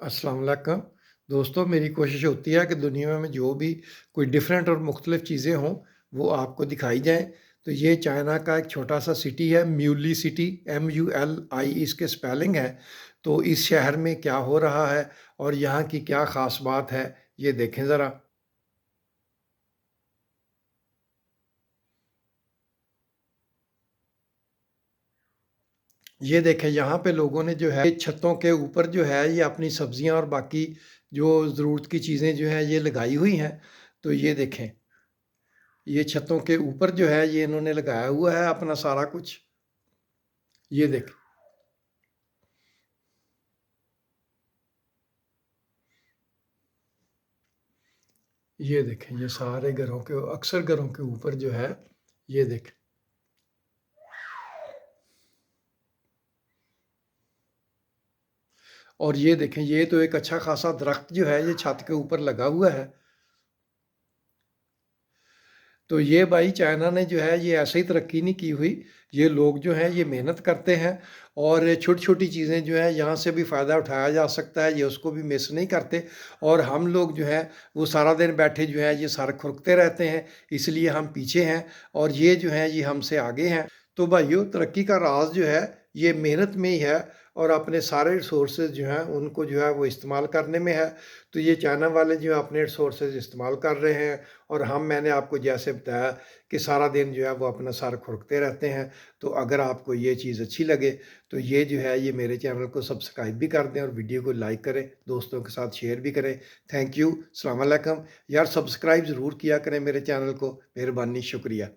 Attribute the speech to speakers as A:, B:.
A: अस्सलाम वालेकुम। दोस्तों, मेरी कोशिश होती है कि दुनिया में जो भी कोई डिफरेंट और मुख्तलिफ़ चीज़ें हों, वो आपको दिखाई जाएँ। तो ये चाइना का एक छोटा-सा सिटी है, म्यूली सिटी, MULI इसके स्पेलिंग है। तो इस शहर में क्या हो रहा है और यहाँ की क्या ख़ास बात है, ये देखें ज़रा। ये देखें, यहाँ पे लोगों ने जो है छतों के ऊपर जो है ये अपनी सब्जियाँ और बाकी जो ज़रूरत की चीज़ें जो हैं ये लगाई हुई हैं। तो ये देखें, ये छतों के ऊपर जो है ये इन्होंने लगाया हुआ है अपना सारा कुछ। ये देखें, ये देखें, ये सारे घरों के अक्सर घरों के ऊपर जो है ये देखें। और ये देखें, ये तो एक अच्छा खासा दरख्त जो है ये छत के ऊपर लगा हुआ है। तो ये भाई चाइना ने जो है ये ऐसे ही तरक्की नहीं की हुई। ये लोग जो हैं ये मेहनत करते हैं और छोटी-छोटी चीज़ें जो हैं यहाँ से भी फ़ायदा उठाया जा सकता है, ये उसको भी मिस नहीं करते। और हम लोग जो हैं वो सारा दिन बैठे जो है ये सर खुरकते रहते हैं, इसलिए हम पीछे हैं और ये जो हैं ये हमसे आगे हैं। तो भाइयों, तरक्की का राज़ जो है ये मेहनत में ही है और अपने सारे रिसोर्सेज़ जो हैं उनको जो है वो इस्तेमाल करने में है। तो ये चाइना वाले जो है अपने रिसोर्सेज़ इस्तेमाल कर रहे हैं और मैंने आपको जैसे बताया कि सारा दिन जो है वो अपना सर खुरकते रहते हैं। तो अगर आपको ये चीज़ अच्छी लगे तो ये जो है ये मेरे चैनल को सब्सक्राइब भी कर दें और वीडियो को लाइक करें, दोस्तों के साथ शेयर भी करें। थैंक यू, अस्सलाम वालेकुम। यार, सब्सक्राइब ज़रूर किया करें मेरे चैनल को। मेहरबानी, शुक्रिया।